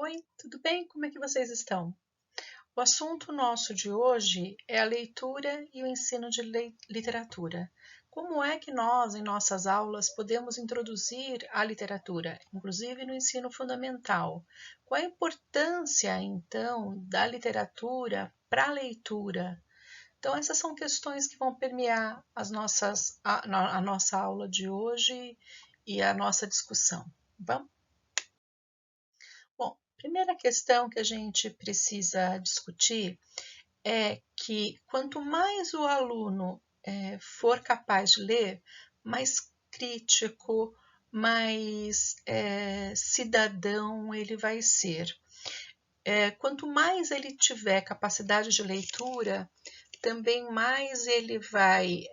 Oi, tudo bem? Como é que vocês estão? O assunto nosso de hoje é a leitura e o ensino de literatura. Como é que nós, em nossas aulas, podemos introduzir a literatura, inclusive no ensino fundamental? Qual a importância, então, da literatura para a leitura? Então, essas são questões que vão permear a nossa aula de hoje e a nossa discussão. Vamos? Bom, primeira questão que a gente precisa discutir é que quanto mais o aluno for capaz de ler, mais crítico, mais cidadão ele vai ser. Quanto mais ele tiver capacidade de leitura, também mais ele vai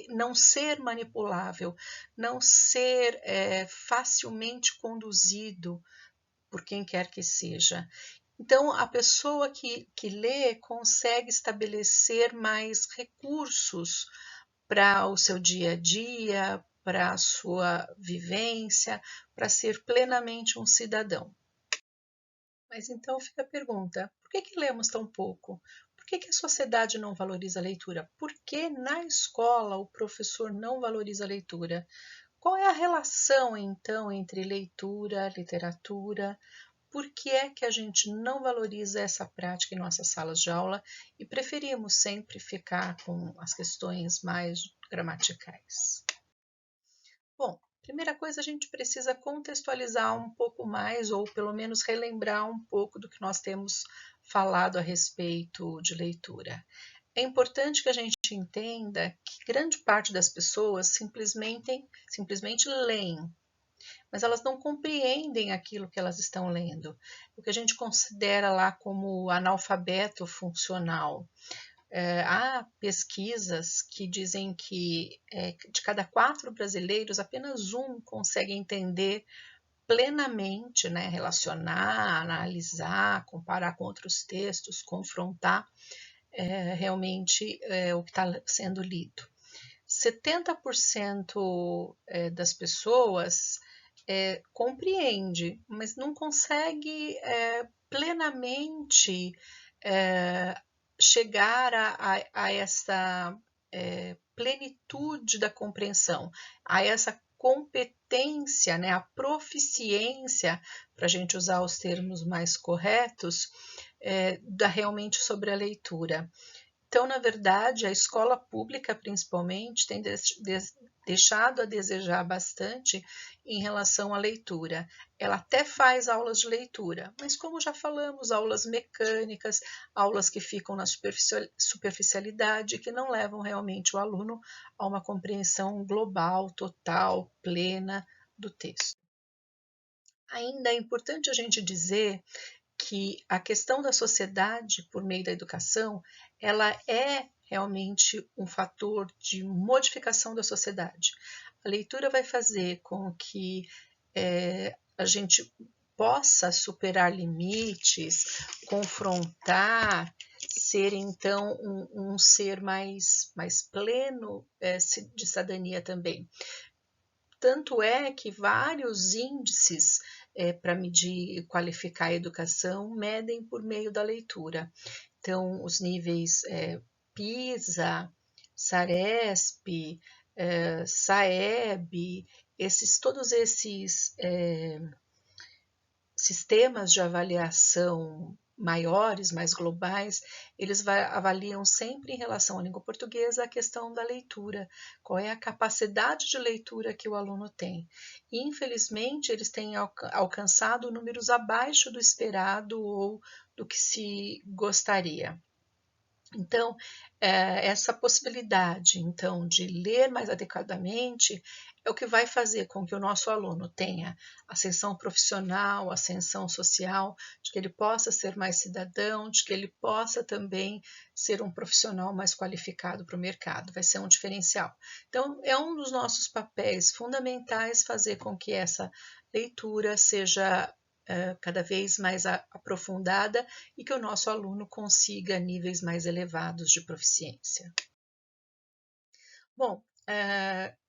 não ser manipulável, não ser facilmente conduzido por quem quer que seja. Então, a pessoa que lê consegue estabelecer mais recursos para o seu dia a dia, para a sua vivência, para ser plenamente um cidadão. Mas então fica a pergunta: por que lemos tão pouco? Por que a sociedade não valoriza a leitura? Por que na escola o professor não valoriza a leitura? Qual é a relação, então, entre leitura, literatura? Por que é que a gente não valoriza essa prática em nossas salas de aula e preferimos sempre ficar com as questões mais gramaticais? Bom, primeira coisa, a gente precisa contextualizar um pouco mais, ou pelo menos relembrar um pouco do que nós temos falado a respeito de leitura. É importante que a gente entenda que grande parte das pessoas simplesmente leem, mas elas não compreendem aquilo que elas estão lendo, o que a gente considera lá como analfabeto funcional. Há pesquisas que dizem que de cada 4 brasileiros, apenas um consegue entender plenamente, né, relacionar, analisar, comparar com outros textos, confrontar realmente o que está sendo lido. 70% das pessoas compreende, mas não consegue plenamente chegar a essa plenitude da compreensão, a essa competência, né, a proficiência, para a gente usar os termos mais corretos, realmente sobre a leitura. Então, na verdade, a escola pública, principalmente, tem deixado a desejar bastante em relação à leitura. Ela até faz aulas de leitura, mas como já falamos, aulas mecânicas, aulas que ficam na superficialidade, que não levam realmente o aluno a uma compreensão global, total, plena do texto. Ainda é importante a gente dizer que a questão da sociedade por meio da educação, ela é realmente um fator de modificação da sociedade. A leitura vai fazer com que a gente possa superar limites, confrontar, ser então um ser mais pleno de cidadania também. Tanto é que vários índices para medir e qualificar a educação medem por meio da leitura. Então, os níveis PISA, SARESP, SAEB, todos esses sistemas de avaliação maiores, mais globais, eles avaliam sempre em relação à língua portuguesa a questão da leitura, qual é a capacidade de leitura que o aluno tem. E, infelizmente, eles têm alcançado números abaixo do esperado ou do que se gostaria. Então, essa possibilidade, então, de ler mais adequadamente é o que vai fazer com que o nosso aluno tenha ascensão profissional, ascensão social, de que ele possa ser mais cidadão, de que ele possa também ser um profissional mais qualificado para o mercado, vai ser um diferencial. Então, é um dos nossos papéis fundamentais fazer com que essa leitura seja cada vez mais aprofundada e que o nosso aluno consiga níveis mais elevados de proficiência. Bom,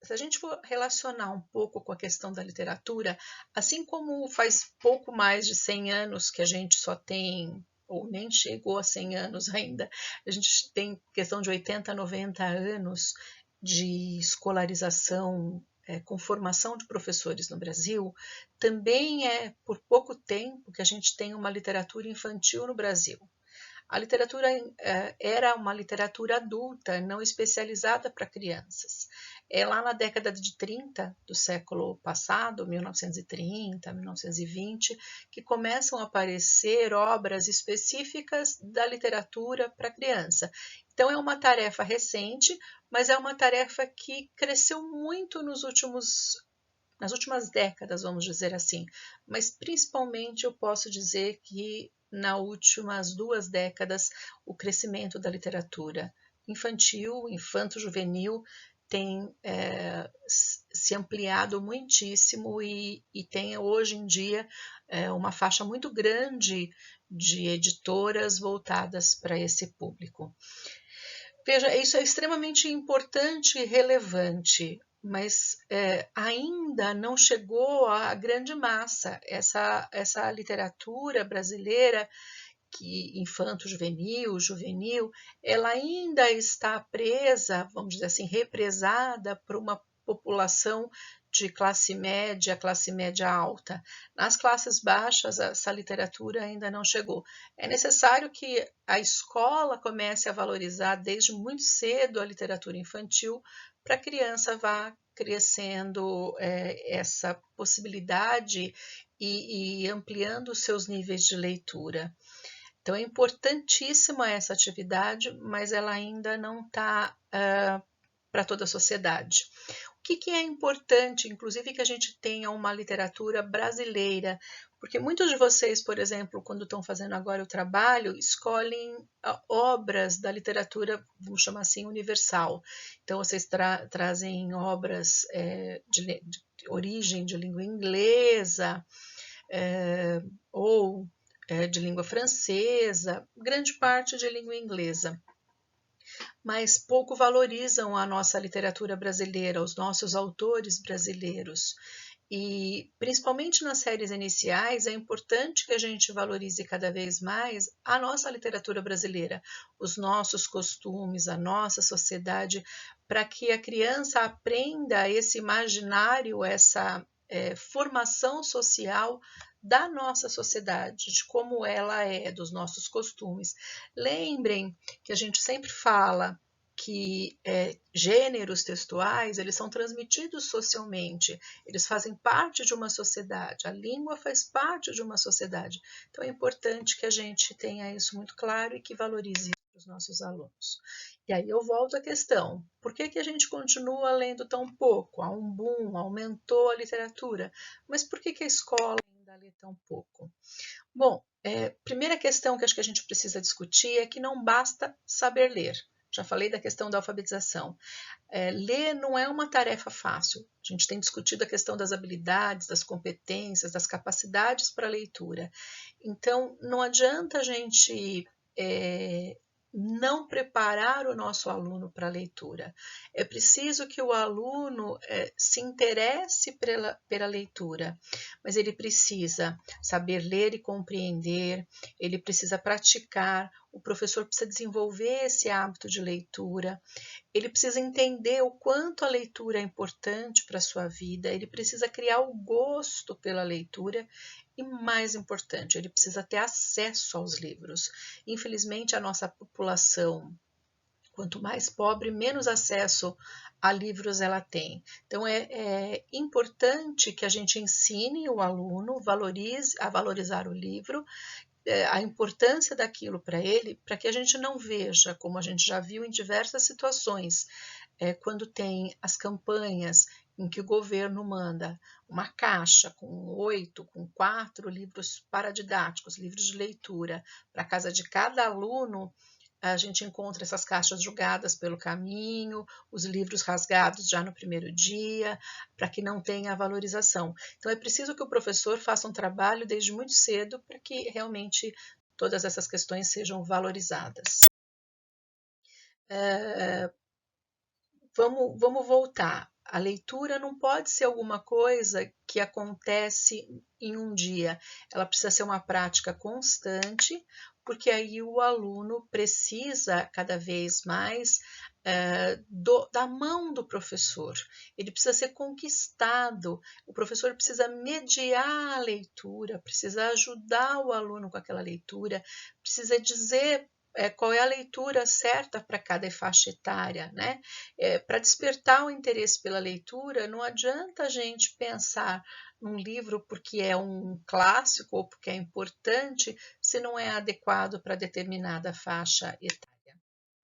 se a gente for relacionar um pouco com a questão da literatura, assim como faz pouco mais de 100 anos que a gente só tem, ou nem chegou a 100 anos ainda, a gente tem questão de 80, 90 anos de escolarização com formação de professores no Brasil, também é por pouco tempo que a gente tem uma literatura infantil no Brasil. A literatura era uma literatura adulta, não especializada para crianças. É lá na década de 30 do século passado, 1930, 1920, que começam a aparecer obras específicas da literatura para criança. Então é uma tarefa recente, mas é uma tarefa que cresceu muito nas últimas décadas, vamos dizer assim, mas principalmente eu posso dizer que nas últimas 2 décadas o crescimento da literatura infantil, infanto-juvenil tem se ampliado muitíssimo e tem hoje em dia uma faixa muito grande de editoras voltadas para esse público. Veja, isso é extremamente importante e relevante, mas ainda não chegou à grande massa. Essa literatura brasileira, que infanto-juvenil, juvenil, ela ainda está presa, vamos dizer assim, represada por uma população de classe média alta. Nas classes baixas, essa literatura ainda não chegou. É necessário que a escola comece a valorizar desde muito cedo a literatura infantil para a criança vá crescendo essa possibilidade e ampliando os seus níveis de leitura. Então é importantíssima essa atividade, mas ela ainda não está para toda a sociedade. O que é importante, inclusive, que a gente tenha uma literatura brasileira, porque muitos de vocês, por exemplo, quando estão fazendo agora o trabalho, escolhem obras da literatura, vamos chamar assim, universal. Então, vocês trazem obras de origem de língua inglesa, ou de língua francesa, grande parte de língua inglesa. Mas pouco valorizam a nossa literatura brasileira, os nossos autores brasileiros. E, principalmente nas séries iniciais, é importante que a gente valorize cada vez mais a nossa literatura brasileira, os nossos costumes, a nossa sociedade, para que a criança aprenda esse imaginário, essa formação social da nossa sociedade, de como ela é, dos nossos costumes. Lembrem que a gente sempre fala que gêneros textuais, eles são transmitidos socialmente, eles fazem parte de uma sociedade, a língua faz parte de uma sociedade. Então é importante que a gente tenha isso muito claro e que valorize os nossos alunos. E aí eu volto à questão, por que a gente continua lendo tão pouco? Há um boom, aumentou a literatura, mas por que a escola ainda lê tão pouco? Bom, primeira questão que acho que a gente precisa discutir é que não basta saber ler. Já falei da questão da alfabetização. Ler não é uma tarefa fácil. A gente tem discutido a questão das habilidades, das competências, das capacidades para a leitura. Então, não adianta a gente não preparar o nosso aluno para a leitura. É preciso que o aluno se interesse pela leitura, mas ele precisa saber ler e compreender, ele precisa praticar, o professor precisa desenvolver esse hábito de leitura, ele precisa entender o quanto a leitura é importante para a sua vida, ele precisa criar o gosto pela leitura e, mais importante, ele precisa ter acesso aos livros. Infelizmente, a nossa população, quanto mais pobre, menos acesso a livros ela tem. Então, é importante que a gente ensine o aluno a valorizar o livro, a importância daquilo para ele, para que a gente não veja, como a gente já viu em diversas situações, quando tem as campanhas em que o governo manda uma caixa com 8, com 4 livros paradidáticos, livros de leitura, para a casa de cada aluno, a gente encontra essas caixas jogadas pelo caminho, os livros rasgados já no primeiro dia, para que não tenha a valorização. Então, é preciso que o professor faça um trabalho desde muito cedo para que realmente todas essas questões sejam valorizadas. vamos voltar. A leitura não pode ser alguma coisa que acontece em um dia. Ela precisa ser uma prática constante, porque aí o aluno precisa cada vez mais da mão do professor. Ele precisa ser conquistado. O professor precisa mediar a leitura, precisa ajudar o aluno com aquela leitura, precisa dizer qual é a leitura certa para cada faixa etária, né? Para despertar o interesse pela leitura, não adianta a gente pensar num livro porque é um clássico ou porque é importante, se não é adequado para determinada faixa etária.